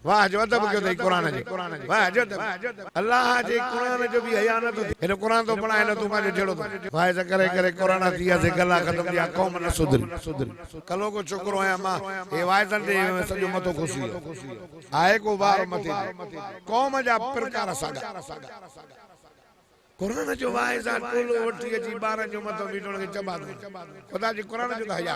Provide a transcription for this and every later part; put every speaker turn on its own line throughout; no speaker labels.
वाह जो अदब कयो अथई क़ुरान जे, वाह जो अल्लाह जे क़ुरान जो भी हया न तो हेॾो क़ुरान तो पढ़ाए न तू पंहिंजो जहिड़ो वाह से करे करे क़ुरान थी वियासीं गला ख़त्म थिया क़ौम न सुधरी कलो को छोकिरो आहियां मां हे वाइदनि ते सॼो मथो खुशी आहे को वार मथे क़ौम जा प्रकार साॻा क़ुरान जो वाइज़ टोलो वठी अची ॿारनि जो मथो बीठो खे चबा ख़ुदा जी क़ुरान जो त हया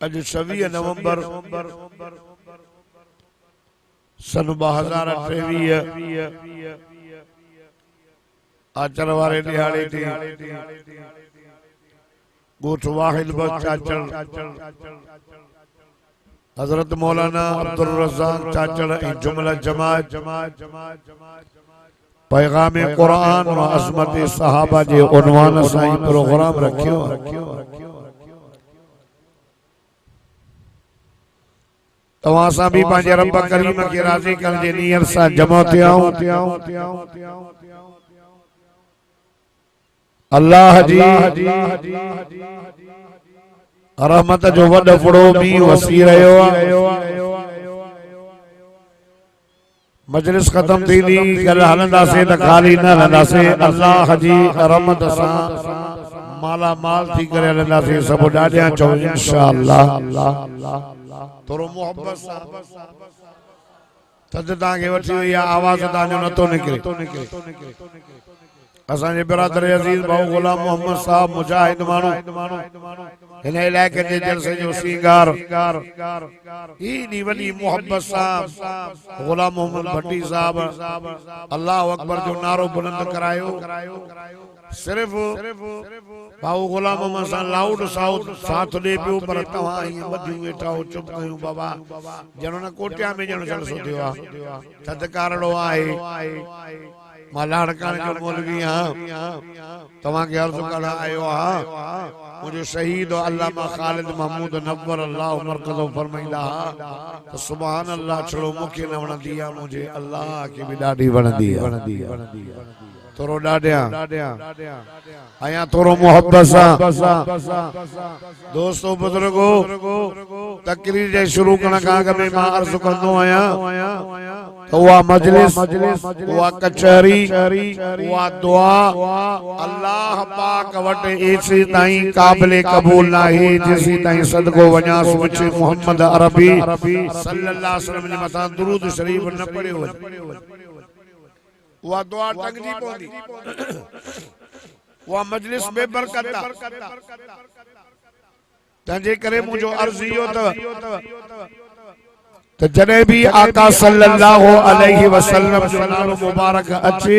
अज 26 नवंबर सन 2023 आचर वारे दिहाड़े ते गोठ वाहिद बस चाचड़ हजरत मौलाना अब्दुल रज़ाक चाचड़ जुमला जमात पैगाम कुरान व अज़मत सहाबा जे उन्वान सां प्रोग्राम रखियो तवां सां भी पंहिंजे रब करीम खे राज़ी करण जे नियत सां जमा थिया अल्लाह जी रहमत जो वॾो फुड़ो भी वसी रहियो मजलिस खत्म थींदी गल हलंदासीं त खाली न हलंदासीं अल्लाह जी रहमत सां माला माल थी करे हलंदासीं सभु ॾाढियां चओ इंशाअल्लाह थोरो मोहब्बत सां थधि तव्हांखे वठी वई आहे आवाज़ तव्हांजो नथो निकिरे असांजे बिरादर अज़ीज़ भाऊ गुलाम मोहम्मद साहब मुजाहिद माण्हू हिन इलाइक़े जे जलसे जो सींगार एॾी वॾी मोहब्बत सां गुलाम मोहम्मद भट्टी साहब अल्लाह अकबर जो नारो बुलंद करायो सिर्फ भाऊ गुलाम मोहम्मद सां लाउड साउंड साथ ॾे पियो पर तव्हां हीअं ॿधियूं वेठा हो चुप कयूं बाबा ॼणो न कोटिया में ॼणो जलसो थियो आहे थधि कारणो आहे मां लाड़काने जो मौलवी आहियां तव्हांखे अर्ज़ करण आयो आहियां मुझे शहीद अल्लामा खालिद महमूद नव्वर अल्लाह मरकज़ो फरमाईंदा तो सुभान अल्लाह छड़ो मूंखे न वणंदी आहे मुझे अल्लाह खे बि ॾाढी वणंदी आहे थोरो ॾाढिया आया थोरो मोहब्बत सां दोस्तों बुजुर्गो तकरीर जे शुरू करण खां अॻु में मां अर्ज़ कंदो आहियां त उहा मजलिस उहा कचहरी उहा दुआ अल्लाह पाक वटि एसी ताईं क़ाबिल क़बूल नाहे जेसी ताईं सदको वञास मुझे मोहम्मद अरबी सल्लल्लाहु अलैहि वसल्लम जे मथां दुरूद शरीफ न पढ़ियो वञे उहा दुआ टंगजी पवंदी उहा मजलिस बेबरकत तंहिंजे करे मुंहिंजो अर्ज़ इहो त जॾहिं बि आका सल्लल्लाहु अलैहि वसल्लम जो नालो मुबारक अचे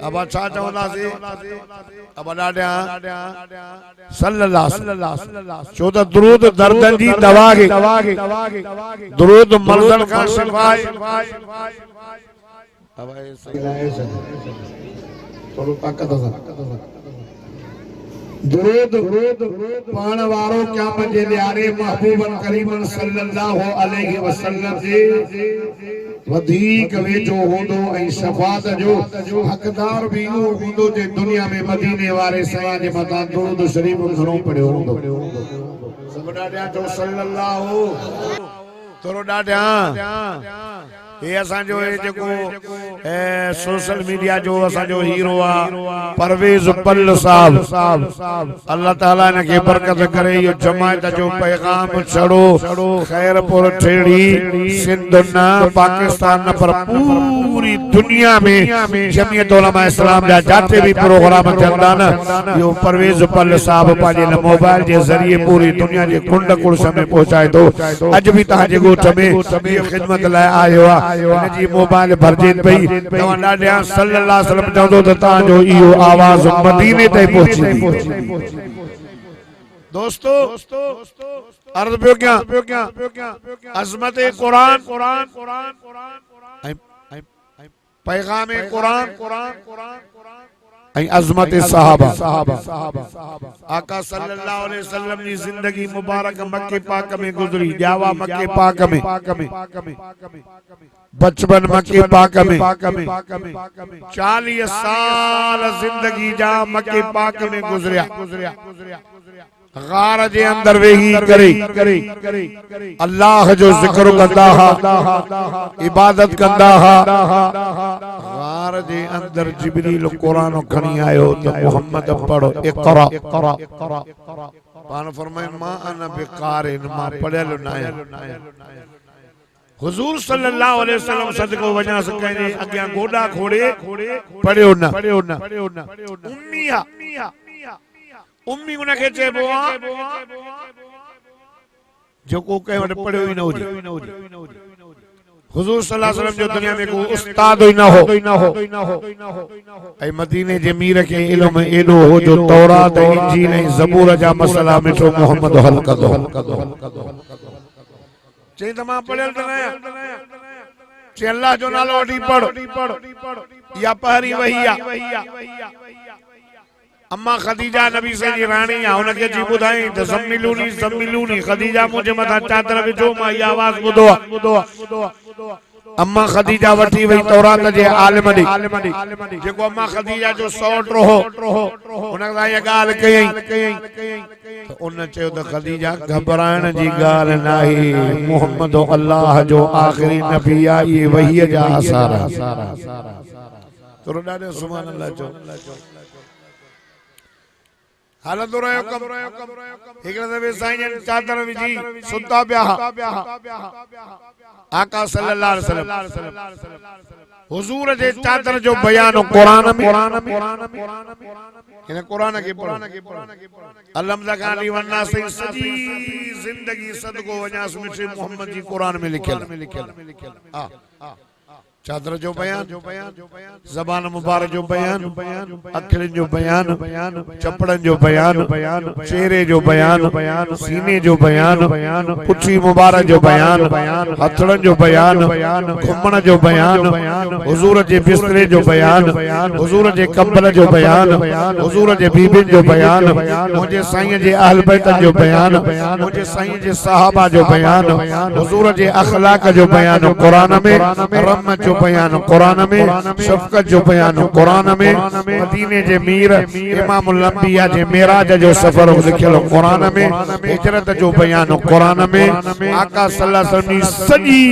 अब छा चवंदासीं अब ॾाढा सल्लल्लाहु छो त दुरूद दर्दनि जी दवा खे दुरूद मर्दनि खां सिवाइ थोरो ताक़त सां दुरूद पाण वारो क़यामत जे ॾियारे महबूबन करीमन सल्लल्लाहु अलैहि वसल्लम जे वधीक वेझो हूंदो ऐं शफ़ाअत जो हक़दार भी हूंदो जे दुनिया में मदीने वारे साईं जे मथां दुरूद शरीफ घणो पढ़ियो हूंदो सब ॾाढा जो सल्लल्लाहु थोरो ॾाढा ये असांजो जेको सोशल मीडिया जो असांजो हीरो आ परवेज पल्ल साहब अल्लाह ताला ने के बरकत करे यो जमात जो पैगाम छड़ो खैरपुर ठेड़ी सिंध न पाकिस्तान न पर पूरी दुनिया में जमीयत उलमा इस्लाम जा जाते भी प्रोग्राम चलदा न यो परवेज पल्ल साहब पाजे मोबाइल के जरिए पूरी दुनिया के कुंड कुर्स में पहुंचाए दो अज भी ता जे गोठ में ये खिदमत लाए आयो आ जी मोबाइल भरजे पई तवा ॾाढा सल्लल्लाहु अलैहि वसल्लम चवंदो त तां जो इहो आवाज मदीने ते पहुची दोस्तों अर्ज़ पियो क्या अज़मत कुरान पैगाम कुरान ऐं अज़मत सहाबा आका सल्लल्लाहु अलैहि वसल्लम जी जिंदगी मुबारक मक्के पाक में गुजरी जावा मक्के पाक में बचपन मक्के पाक में 40 साल जिंदगी जा मक्के पाक में गुजरिया गार जे अंदर वेही करे अल्लाह जो जिक्र कंदा हा इबादत कंदा हा गार जे अंदर जिब्रील कुरान खणी आयो त मोहम्मद पढ़ो इक़रा पान फरमाए मां अना बिकारिन मां पढ़ियल न आहियां हुजूर सल्लल्लाहु अलैहि वसल्लम सदको वञा सके अग्या गोडा खोड़े पढ़ियो न उम्मिया उम्मी उनखे चइबो आहे जेको कंहिं वटि पढ़ियो ई न हुजे हुजूर सल्लल्लाहु अलैहि वसल्लम जो दुनिया में को उस्ताद ई न हो ऐं मदीने जे मीर खे इल्म एॾो हो जो तौरात इंजील ऐं ज़बूर जा मसला मिठो मोहम्मद हल कंदो चई त मां पढ़ियल त न आहियां चई अल्लाह जो नालो वठी पढ़ या पहिरीं वही आहे अम्मा खदीजा नबी से जी रानी आ उनके जी बुधाई त जम्मिलूनी खदीजा मुझे मथा चादर विझो मां ये आवाज बुधो अम्मा खदीजा वठी वई तौरात जे आलिम दी जेको अम्मा खदीजा जो सौट रहो उन दा ये गाल कई तो उन चयो त खदीजा घबराइण जी गाल नाही मोहम्मद अल्लाह जो आखिरी नबी आ ये वही जा आसार तो ॾाढो सुभान अल्लाह चो हालत रहियो कम हिकड़े दफे साईं चादर विझी सुता पिया आका सल्लल्लाहु अलैहि वसल्लम हुजूर जे चादर जो बयान कुरान में इन कुरान के अलम ज़कानी वन्ना से सजी जिंदगी सदको वजास मिठे मोहम्मद जी कुरान में लिखियल चादर जो बयान जबान मुबारक जो बयान अखिरन जो बयान चपड़न जो बयान चेहरे जो बयान सीने जो बयान पुठी मुबारक जो बयान हथड़न जो बयान घुमण जो बयान हुजूर जे बिस्तरे जो बयान हुजूर जे कंबल जो बयान हुजूर जे बीबिन जो बयान मुझे साईं जे अहल बैत जो बयान मुझे साईं जे सहाबा जो बयान हुजूर जे अखलाक जो बयान कुरान में रम जो
जो बयान कुरान में, शफ़क़त जो बयान कुरान में, मदीने जे मीर इमामुल अंबिया जे मेराज जो सफ़र लिखियल कुरान में, हिजरत जो बयान कुरान में, आका सल्लल्लाहु अलैहि वसल्लम सॼी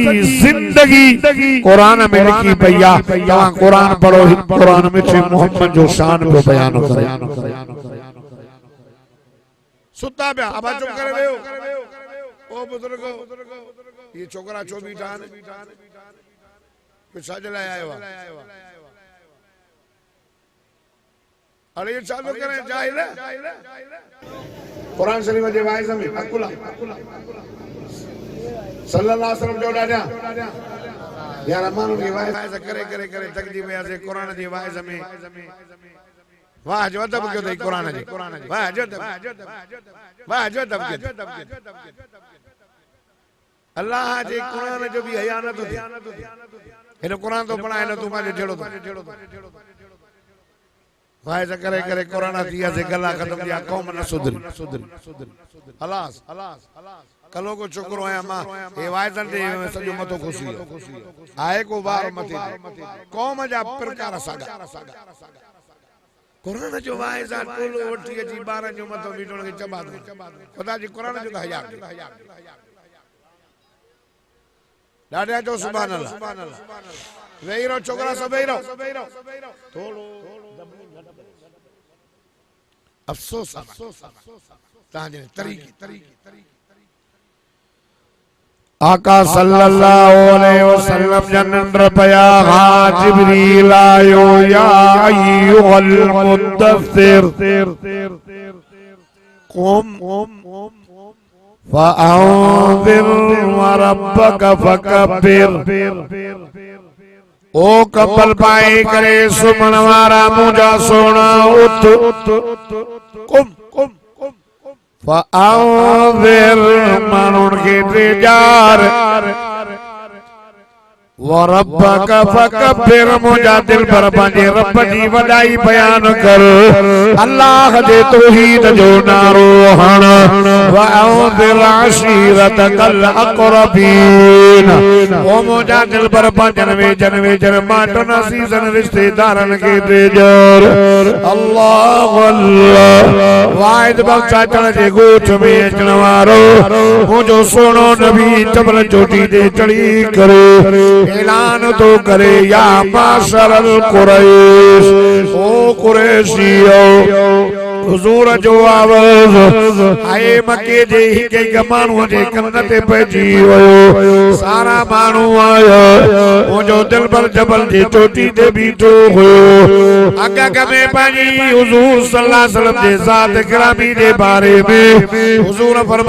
ज़िंदगी कुरान में लिखी पई आहे। तव्हां कुरान पढ़ो, कुरान में मोहम्मद जो शान पियो बयान करे।
सुता पिया अबा चुप करे वेहो। ओ बुजुर्ग ये छोकरा छो बीठा आहिनि, छा जे लाइ आयो आहे? अरे ये चालू करें जाहिल है। कुरान शरीफ जे वाइज़ में अकुला सल्लल्लाहु अलैहि वसल्लम जो ॾाढा यार माण्हू जी वाइज़ करे करे करे थकिजी वियासीं कुरान जी वाइज़ में। वाह जो अदब कयो अथई कुरान जी, वाह जो अदब, वाह जो अदब कयो। अल्लाह जे कुरान जो भी हया न तो थे, हिन कुरान तो पढ़ाए न तू मांजो जहिड़ो तो वाइज़ करे करे कुरान थी वियासीं, गला ख़त्म थिया, क़ौम न सुधरी। हलास कलो को छोकरो आया मां हे वाइज़न ते सॼो मथो खुशी आहे को वार मथे क़ौम जा प्रकार सागा कुरान जो वाइज़ टोलो वठी अची ॿारनि जो मथो बीठो खे चबा ख़ुदा जी कुरान जो त हया ॾाढा जो सुभान अल्लाह। वेही रहो छोकरा, सब वेही रहो। थोड़ो अफसोस तव्हांजे तरीक़े
आका सल्लल्लाहु अलैहि वसल्लम जन्नत पया जिब्रील आयो या अय्युहल मुद्दस्सिर क़ुम फ़अंज़िर रब्बक फ़कब्बिर। ओ कंबल पाए करे सुमन वारा मुंहिंजा सोना उठ क़ुम फ़अंज़िर माण्हुनि खे टेजार वरब्बक फ़कब्बिर मुंहिंजा दिल पर पंहिंजे रब जी वॾाई बयान कर, अल्लाह जे तौहीद जो नारो हण। वअंज़िर अशीरतकल अक़रबीन ओ मुंहिंजा दिल पर पंहिंजनि वेझनि माइटनि अज़ीज़नि रिश्तेदारनि खे टेजार। अल्लाह अल्लाह वाहिद बख़्श अचण जे ॻोठ में अचण वारो मुंहिंजो सुहिणो नबी जबल चोटी ते चढ़ी करे ऐलान तो करे या माशरल कुरैश, ओ कुरैशियो हुजूर जो आवाज़ आए मके जे हिक माण्हूअ जे कन ते पइजी वियो। सारा माण्हू आया, मुंहिंजो दिल पर जबल जे चोटी ते बीठो हुयो। अॻ में पंहिंजी हुजूर सल्लल्लाहु अलैहि वसल्लम जे ज़ात गिरामी जे बारे में हुजूर